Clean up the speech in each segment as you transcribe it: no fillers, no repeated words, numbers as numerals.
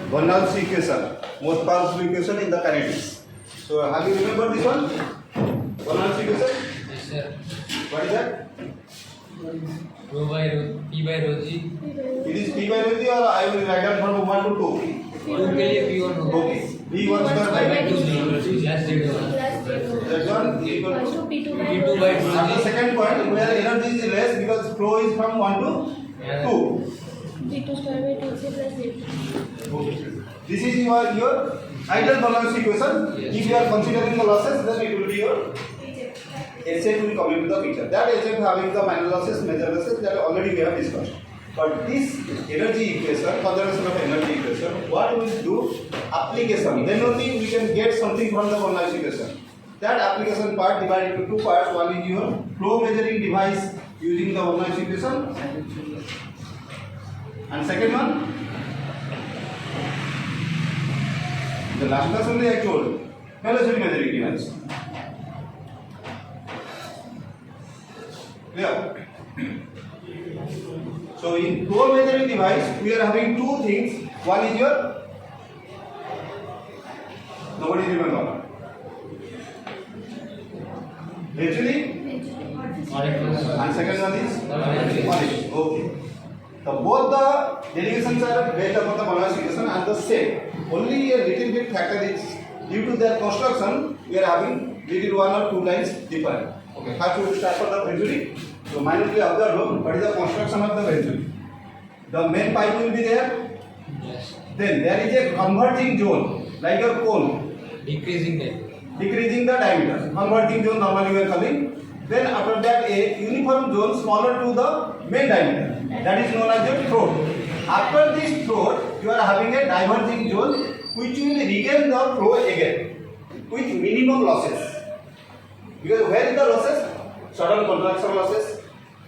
Bernoulli's equation, most powerful equation in the kinetics. So have you remembered this one? Bernoulli's equation? Yes, sir. What is that? Rho by rho, P by rho G. It is P by rho G, or I will write down from 1 to 2. 2 के लिए P1 होगा. Okay. V1 square by 2 plus Z1. Z1 is equal to P2 by rho at the G. second point where energy is less because flow is from 1 to 2. V2 square by 2c plus Z2. Okay. This is your ideal Bernoulli's equation. Yes. If you are considering the losses, then it will be your HF will come into the picture. That HF having the minor losses, major losses, that already we have discussed. But this energy equation, conservation of energy equation, what we will do? Application. Then only we can get something from the Bernoulli's equation. That application part divided into two parts. One is your flow measuring device using the Bernoulli's equation, and second one, the last class only I told, velocity measuring device. Clear? So in flow measuring device, we are having two things. One is your, nobody remember. Venturi and second one is Orifice. Okay. So both the derivations are based upon the Bernoulli's equation and the same. Only a little bit factor is due to their construction. We are having little one or two lines different. Okay. First we will start for the Venturi. So minutely observe what is the construction of the Venturi. The main pipe will be there. Yes. Then there is a converging zone like a cone. Decreasing that. Decreasing the diameter. Converging zone normally we are calling. Then after that a uniform zone smaller to the main diameter. That is known as your throat. After this throat, you are having a diverging zone which will regain the flow again with minimum losses. Because where is the losses? Sudden contraction losses,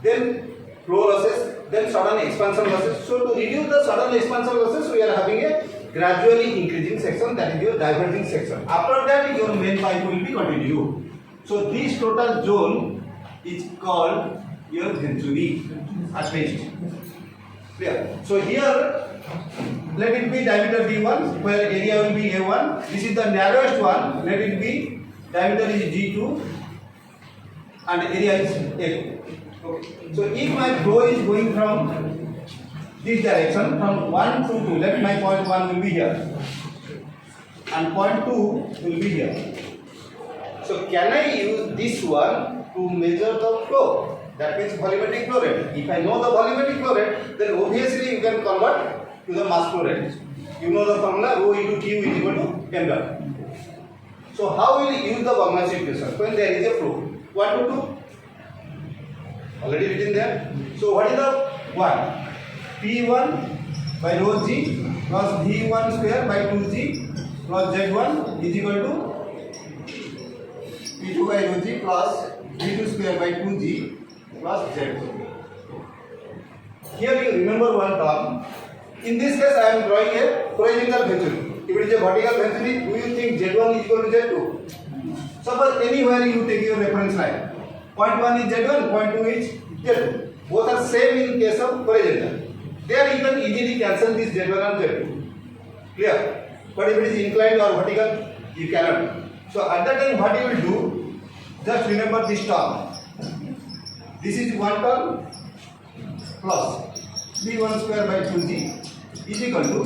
then flow losses, then sudden expansion losses. So to reduce the sudden expansion losses, we are having a gradually increasing section, that is your diverging section. After that, your main pipe will be continued. So this total zone is called your Venturi at least. Clear? So here, let it be diameter D1, where area will be A1. This is the narrowest one. Let it be diameter is D2, and area is A2. Okay. So if my flow is going from this direction, from 1 to 2, let my point 1 will be here, and point 2 will be here. So can I use this one to measure the flow? That means volumetric flow rate. If I know the volumetric flow rate, then obviously you can convert to the mass flow rate. You know the formula rho into Q is equal to m dot. So how will you use the Bernoulli's equation when there is a flow? 1 to 2 already written there. So what is the 1? P1 by rho G plus V1 square by 2G plus Z1 is equal to P2 by rho G plus V2 square by 2G plus Z2. Here you remember one term. In this case, I am drawing a horizontal Venturi. If it is a vertical Venturi, do you think Z1 is equal to Z2? Suppose anywhere you take your reference line. Point 1 is Z1, point 2 is Z2. Both are same in case of horizontal. There you can easily cancel this Z1 and Z2. Clear? But if it is inclined or vertical, you cannot. So at that time, what you will do? Just remember this term. This is one term plus V1 square by 2G is equal to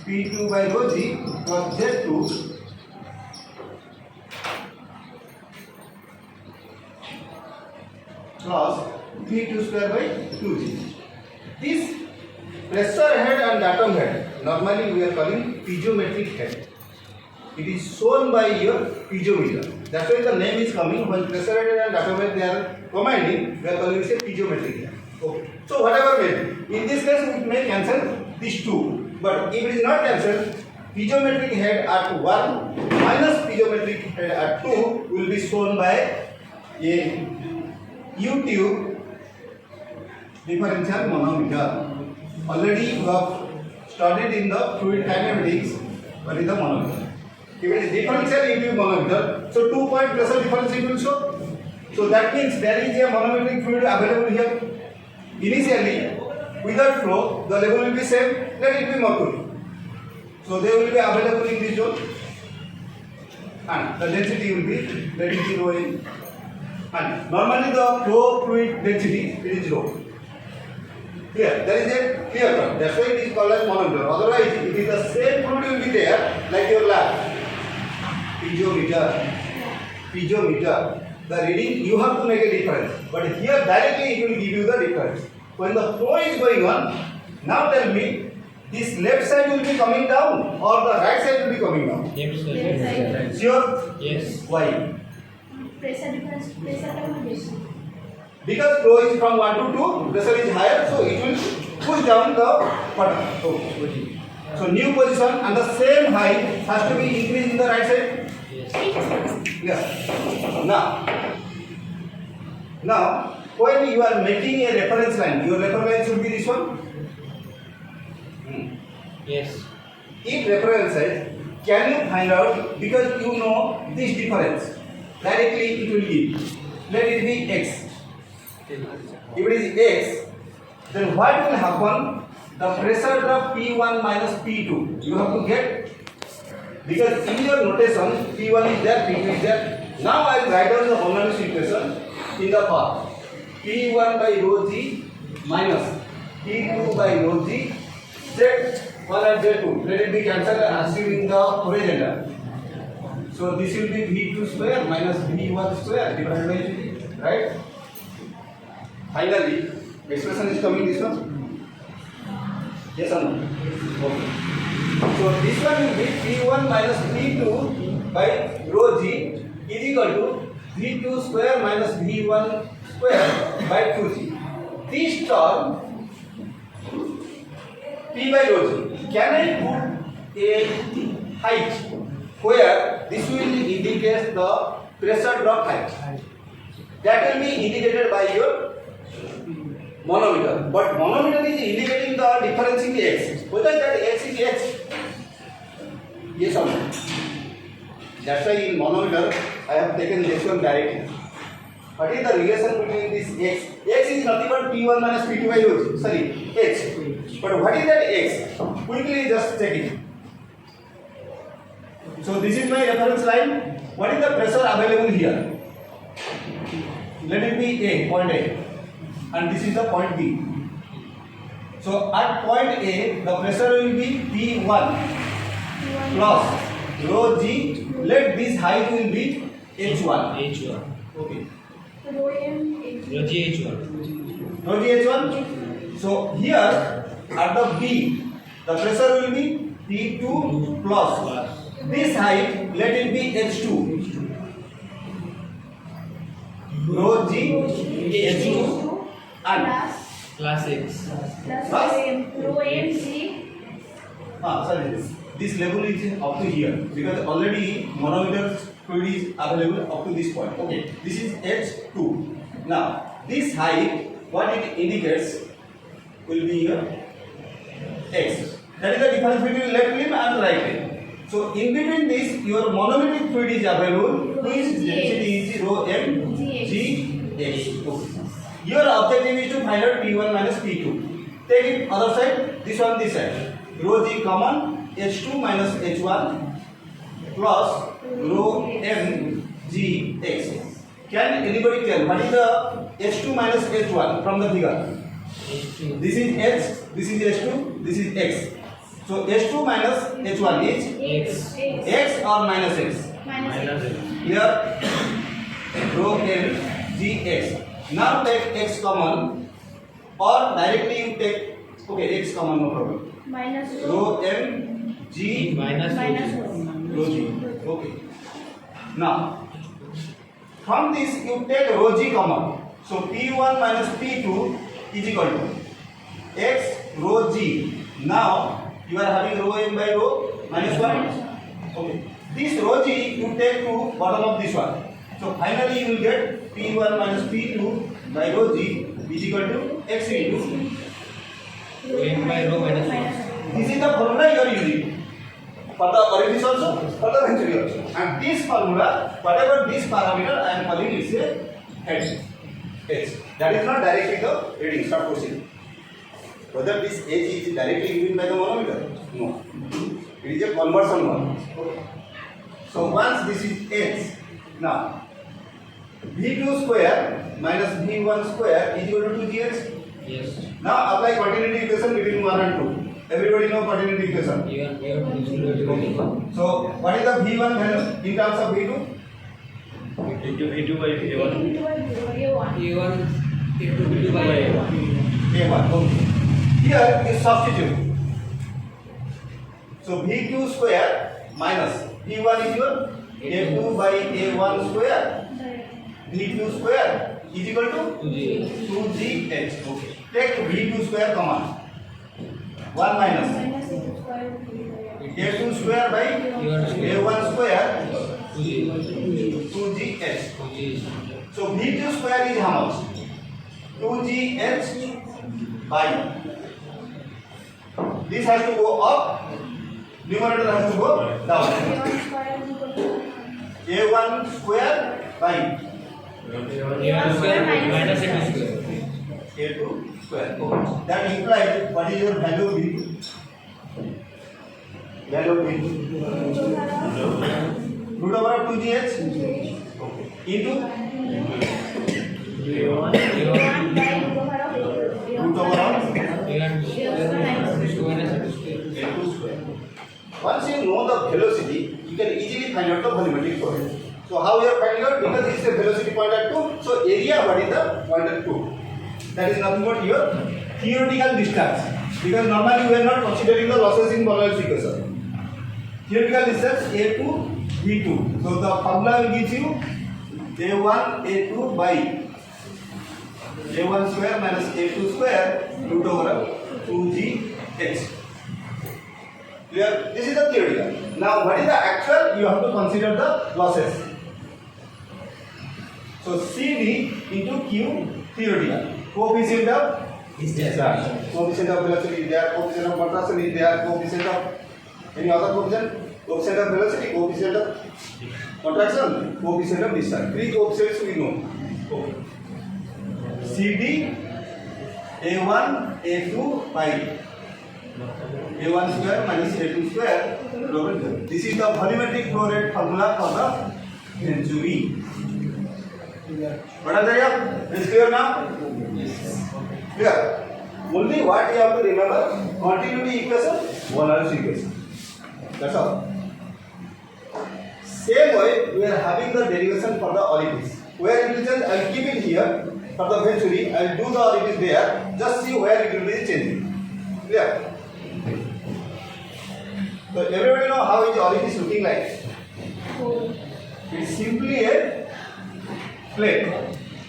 P2 by rho G plus Z2 plus V2 square by 2G. This pressure head and atom head, normally we are calling piezometric head. It is shown by your piezometer. That's why the name is coming. When pressure head and atom head they are commanding, we are calling it a piezometric head. Okay. So whatever may be. In this case, we may cancel these two. But if it is not cancelled, piezometric head at 1 minus piezometric head at 2 will be shown by a U-tube differential manometer. Already you have studied in the fluid kinematics what is the manometer. If it is differential U-tube manometer, so 2-point pressure difference it will show. So that means there is a manometric fluid available here. Initially, without flow, the level will be same. Let it be mercury. So they will be available in this zone, and the density will be let it be rho n. And normally the flow fluid density it is rho. Here, there is a clear cut. That's why it is called as manometer. Otherwise, it is the same fluid will be there like your lab. Piezometer. The reading you have to make a difference. But here directly it will give you the difference. When the flow is going on, now tell me, this left side will be coming down or the right side will be coming down? Left side. Sure? Yes. Why? Pressure difference, pressure difference. Because flow is from 1 to 2, pressure is higher, so it will push down the water. So new position and the same height has to be increased in the right side. Yes. Now, when you are making a reference line, your reference line should be this one. Yes. In reference line, can you find out, because you know this difference, directly it will give. Let it be x. If it is x, then what will happen? The pressure drop P1 minus P2. You have to get, because in your notation P1 is there, P2 is there. Now I will write down the Bernoulli's equation in the form P1 by rho g minus P2 by rho g Z1 and Z2. Let it be cancelled assuming the horizontal. So this will be V2 square minus V1 square divided by G, right? Finally, expression is coming this one. Yes or no? Okay. So this one will be P1 minus P2 by rho g is equal to V2 square minus V1 square by 2g. This term P by rho g. Can I put a height where this will indicate the pressure drop height? That will be indicated by your manometer, but manometer is indicating the difference in the x. Whether that x is x, yes or no? That's why in manometer I have taken this one directly. What is the relation between this x? X is nothing but P1 minus P2 by rho. Sorry, x. But what is that x? Quickly just check it. So this is my reference line. What is the pressure available here? Let it be A, point A. And this is the point B. So at point A, the pressure will be P1 plus rho g. Let this height will be H1. H1. Okay. Rho m Rho g H1. Rho g H1. So here at the B, the pressure will be P2 plus this height. Let it be H2. Rho g H2. And Class X. plus rho m g. Sorry, this level is up to here because already manometer fluid is available up to this point. Okay, this is H2. Now, this height, what it indicates will be your X. That is the difference between left limb and right limb. So, in between this, your manometric fluid is available, whose density is rho m g x. Okay. Your objective is to find out P1 minus P2. Take it other side, this one this side. Rho g common, H2 minus H1 plus rho m g x. Can anybody tell what is the H2 minus H1 from the figure? H2. This is H, this is H2, this is X. So H2 minus H1 is X or minus X? Minus X. Here rho m g x. Now take x common or directly you take, okay, x common, no problem. Minus Rho m g Minus rho g. Okay. Now from this you take rho g common. So P1 minus P2 is equal to x rho g. Now you are having rho m by rho minus 1. Okay. This rho g you take to bottom of this one. So finally you will get P1 minus P2 by rho g is equal to x into Rho m by rho minus 1. this is the formula you are using for the Orifice also, for the Venturi also. And this formula, whatever this parameter I am calling is a h. H. That is not directly the reading. Start proceeding. Whether this h is directly given by the manometer? No. It is a conversion one. Okay. So once this is h, now v2 square minus v1 square is equal to 2gh. Yes. Now apply continuity equation between 1 and 2. Everybody know continuity equation. V1 So what is the v1 value in terms of v2? V2 by A1. A1 into V2 by A1. A1. Okay. Here is substitute. So v2 square minus v1 is your a2 by a1 square. v2 square is equal to 2gh. Okay. Take v2 square common. 1 minus a2 square by a1 square 2gh. So v2 square is how much? 2gh by. This has to go up. Numerator has to go down. a1 square by A1 square minus A2 square. a2 square. That implies what is your value of v2? Value of v2 root over of 2gh into root over of a2 square. Once you know the velocity, you can easily find out the volumetric flow rate. So how we are finding out? Because this is a velocity point at 2, so area what is the point at 2? That is nothing but your theoretical distance. Because normally we are not considering the losses in Bernoulli's equation. Theoretical distance A2 V2. So the formula will give you A1 A2 by A1 square minus A2 square root over 2gh. Clear? This is the theoretical. Now what is the actual? You have to consider the losses. So CV into Q theoretical. Coefficient of discharge. Coefficient of velocity is there. Coefficient of contraction is there. Coefficient of any other coefficient. Coefficient of velocity. Coefficient of contraction. Coefficient of discharge. Three coefficients we know. Okay. CD A1 A2 by A1 square minus A2 square. This is the volumetric flow rate formula for the Venturi. What are they? Is clear now? Yes. Clear. Only what you have to remember: continuity equation, Bernoulli's equation. That's all. Same way, we are having the derivation for the orifice. Where it is, I will keep it here for the Venturi. I will do the orifice there. Just see where it will be changing. Clear. So everybody know how is the orifice looking like? It is simply a plate.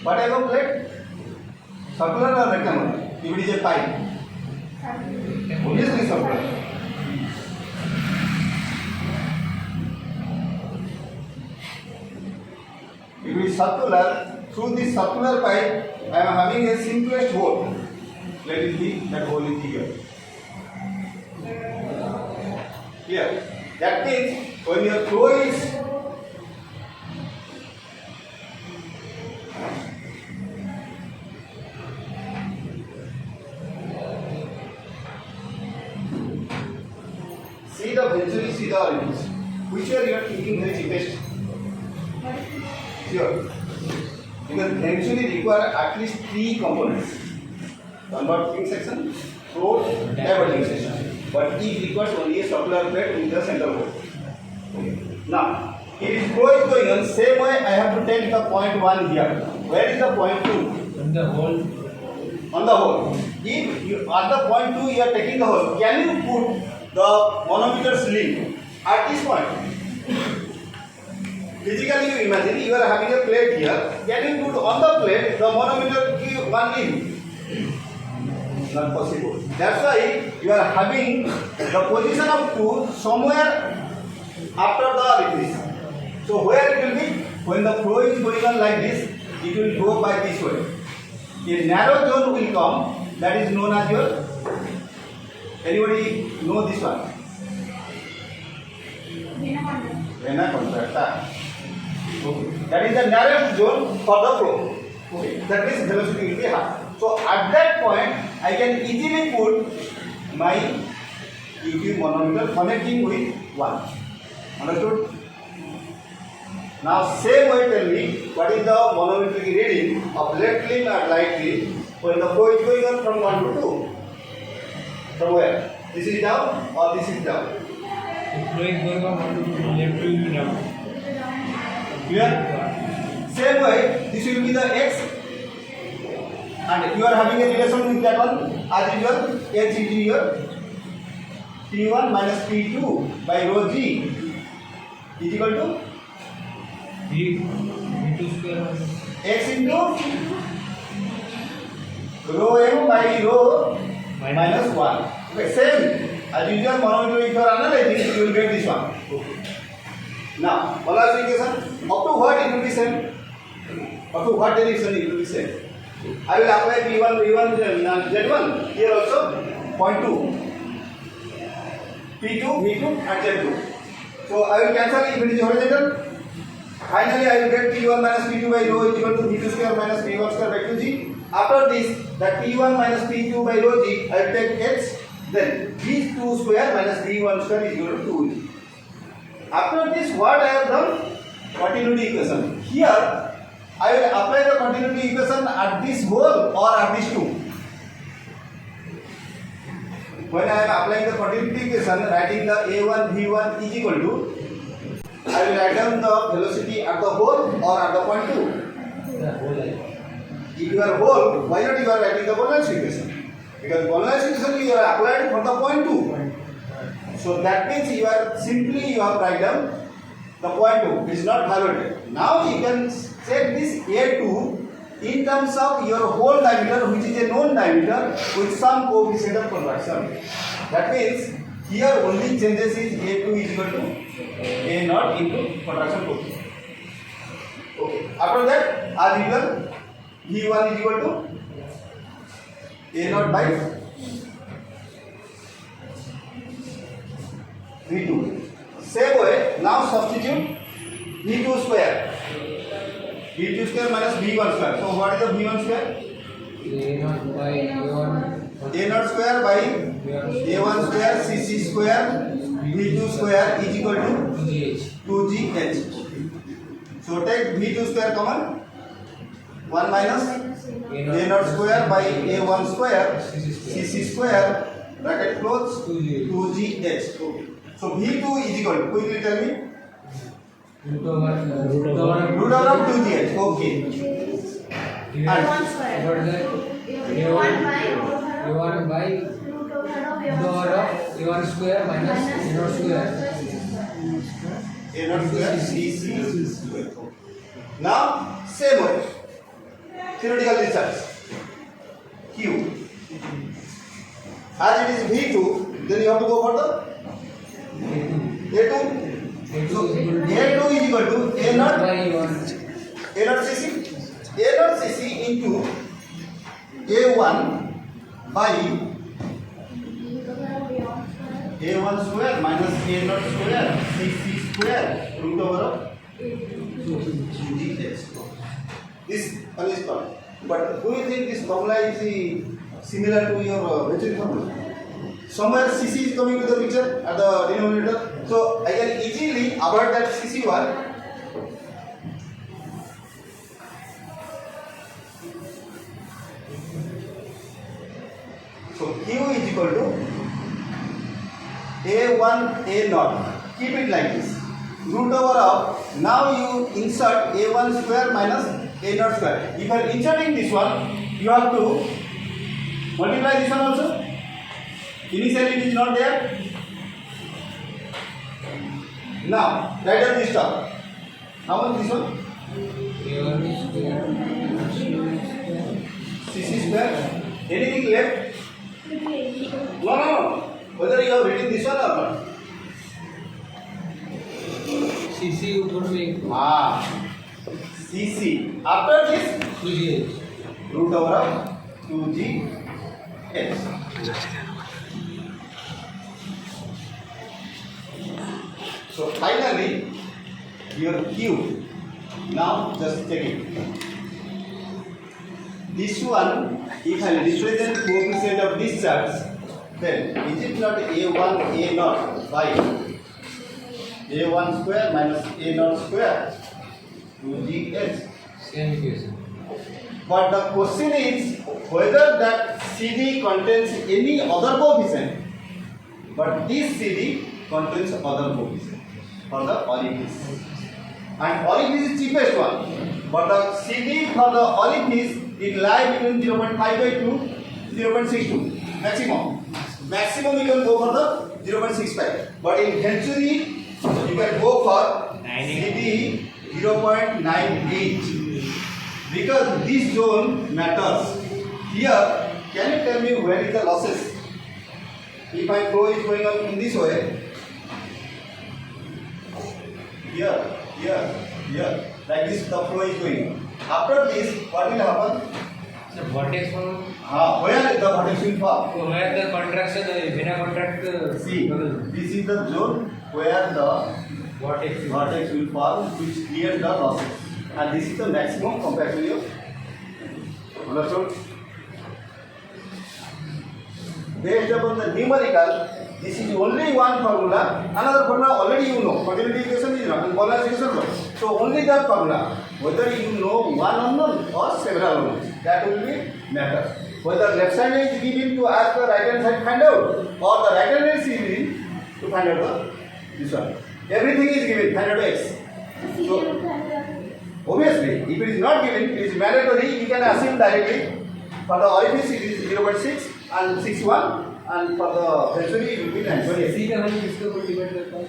What type of plate? Circular or rectangular? If it is a pipe, obviously circular. If it is circular, through this circular pipe, I am having a simplest hole. Let it be that hole is here. Here. That means when your flow is see the Venturi, see the orifice. Which one you are thinking very cheapest? Sure. Because Venturi require at least three components: converting section, float, diverging section. But it requires only a circular plate with the center hole. Okay. Now, if flow is going on, same way I have to take the point 1 here. Where is the point 2? On the hole. On the hole. If you at the point 2 you are taking the hole, can you put the manometer sling at this point? Physically, you imagine you are having a plate here. Can you put on the plate the manometer give one lead? Not possible. That's why you are having the position of 2 somewhere after the orifice. So where it will be? When the flow is going on like this, it will go by this way. A narrow zone will come, that is known as your. Anybody know this one? Vena contracta. Okay. That is the narrowest zone for the flow. Okay. That means velocity will be high. So at that point, I can easily put my Q manometer connecting with 1. Understood? Now same way tell me what is the manometric reading of left limb and right limb when the flow is going on from 1 to 2. From where? This is down or this is down? The flow is going on left to down. Clear? Same way, this will be the x, and you are having a relation with that one as usual. H is your P1 minus P2 by rho g is equal to V2 square minus x into rho m by rho minus 1. Okay, same as usual. Manometer, if you are analyzing, you will get this one. Now, polarization up to what it will be same? Up to what direction it will be same? I will apply P1, V1, Z1 here also, point 2, P2, V2 and Z2. So I will cancel if it is horizontal. Finally, I will get P1 minus P2 by rho is equal to V2 square minus V1 square by 2g. After this, that P1 minus P2 by rho g, I will take x, then V2 square minus V1 square is equal to 2g. After this, what I have done? Continuity equation. Here, I will apply the continuity equation at this hole or at this two. When I am applying the continuity equation, writing the A1 V1 is equal to, I will write down the velocity at the hole or at the point 2. the whole line. If you are hole, why not you are writing the Bernoulli equation? Because Bernoulli equation you are applied for the point 2. So that means you are simply you have write down the point 2 is not valued. Now you can set this A2 in terms of your whole diameter, which is a known diameter with some coefficient of contraction. That means here only changes is A2 is equal to A0 into contraction coefficient. Okay. After that, as usual, V1 is equal to A0 by V2. Same way, now substitute V2 square. V2 square minus V1 square. So what is the V1 square? A0 by A1. A0 square by A1 square CC square V2 square is equal to 2GH. So take V2 square common. 1 minus A0 square by A1 square CC square bracket close 2GH. Okay. So V2 is equal to, quickly tell me. Root over Root over 2GH. Okay. A1 square. over the A1 by root over of A1 square minus A0 square. A0 square CC square. Now, same way. Theoretical discharge. Q. As it is V2, then you have to go for the A2. So A2 is equal to A0 by A1. A0 CC. A0 CC into A1 by A1 square minus A0 square CC square root over 2GH. This one is called. But do you think this formula is similar to your Venturi formula? Somewhere CC is coming to the picture at the denominator. So I can easily avoid that CC one. So Q is equal to A1 A0. Keep it like this. Root over of, now you insert A1 square minus A0 square. If you are inserting this one, you have to multiply this one also. Initially it is not there. Now, write down this term. How much this one? A1 square. CC square. Anything left? A1. No. Whether you have written this one or not. CC would be CC. After this, 2GH. root over of 2GH. So finally, your Q. Now just check it. This one, if I represent coefficient of discharge, then is it not A1 A naught by A1 square minus A naught square 2GH? Same equation. But the question is whether that CD contains any other coefficient. But this CD contains other coefficient for the orifice. And orifice is cheapest one. But the CD for the orifice it lies between 0.5 by 2 0.62 maximum. Maximum you can go for the 0.65. But in Venturi you can go for CD 0.98. Because this zone matters. Here, can you tell me where is the losses? If my flow is going on in this way, here, like this the flow is going on. After this, what will happen? The vortex from Where the vortex will fall? where the contraction, vena contract. See, this is the zone where the vortex. vortex will fall, which clears the losses. And this is the maximum compared to your understood? Based upon the numerical, this is only one formula. Another formula already you know. Continuity equation is not, and balance equation not. So only that formula. Whether you know one unknown or several unknowns, that will be matter. Whether left side is given to ask the right hand side find out, or the right hand is given to find out the this one. Everything is given. Find out x. So obviously, if it is not given, it is mandatory. You can assume directly. For the orifice, it is 0.6 and 61, and for the Venturi, it will be 9.8. C का value किसके ऊपर depend करता है?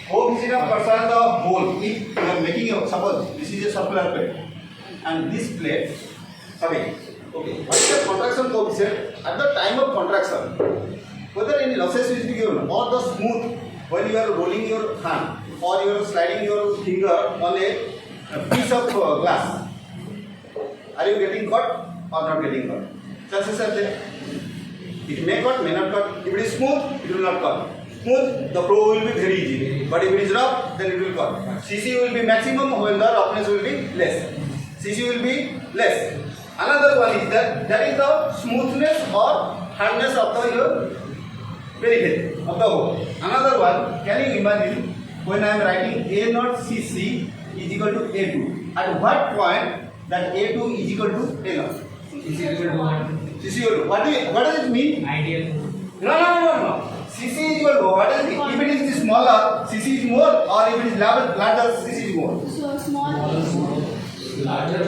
Coefficient of person the hole. If you are making a suppose this is a circular plate, and this plate, sorry, okay. What is the contraction coefficient at the time of contraction? Whether any losses is given or the smooth when you are rolling your hand or you are sliding your finger on a piece of glass. Are you getting caught or not getting caught? Chances are there. It may cut, may not cut. If it is smooth, it will not cut. Smooth, the flow will be very easy. But if it is rough, then it will cut. CC will be maximum when the roughness will be less. CC will be less. Another one is that is the smoothness or hardness of the your periphery of the hole. Another one, can you imagine when I am writing A naught CC is equal to A2? At what point that A2 is equal to A naught? Is equal to 1. CC equal to what does it mean? Ideal. No. CC is equal to what is it? If it is smaller, CC is more, or if it is larger, CC is more. So small. Larger.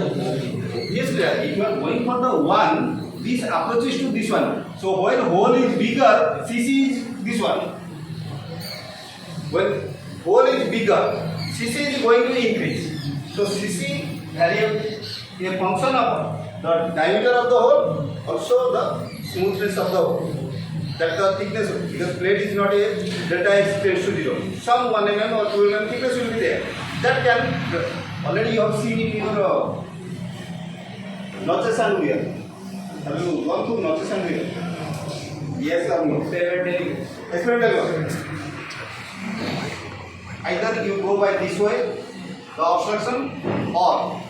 Yes, clear. If you are going for the one, this approaches to this one. So when hole is bigger, CC is this one. When hole is bigger, CC is going to increase. So CC varies a function of the diameter of the hole, also the smoothness of the hole. That the thickness, because plate is not a delta x tends to 0. Some 1 mm or 2 mm thickness will be there. That can already you have seen in your notches and wear. Have you gone through notches and wear? Yes or no? Experimental work. Either you go by this way, the obstruction, or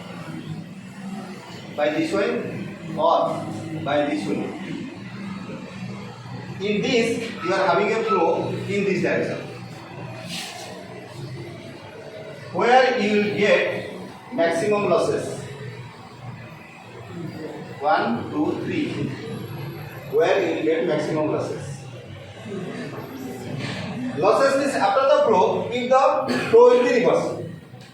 by this way, or by this way. In this, you are having a flow in this direction, where you will get maximum losses. 1, 2, 3. Where you will get maximum losses. Losses means after the flow, if the flow will be reversed.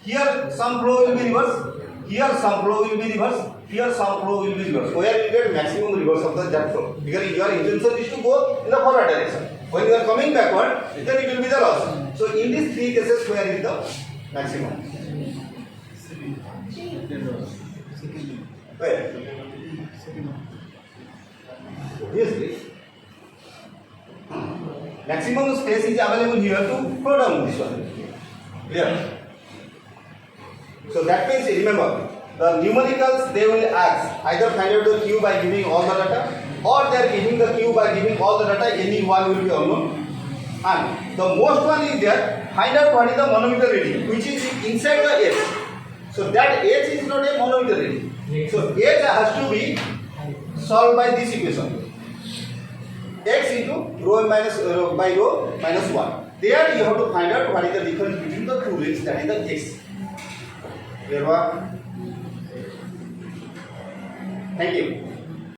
Here some flow will be reversed. Here some flow will be reversed. Here some flow will be reversed. Where you get maximum reverse of the jet flow. Because your intention is to go in the forward direction. When you are coming backward, then it will be the loss. So in these three cases, where is the maximum? Where? Obviously, maximum space is available here to flow down this one. Clear? So that means, remember, the numericals they will ask either find out the Q by giving all the data, or they are giving the Q by giving all the data, any one will be unknown. And the most one is there, find out what is the manometer reading, which is inside the H. So that H is not a manometer reading. So H has to be solved by this equation. x into rho minus by rho minus 1. There you have to find out what is the difference between the two rings, that is the x. Clear? Thank you.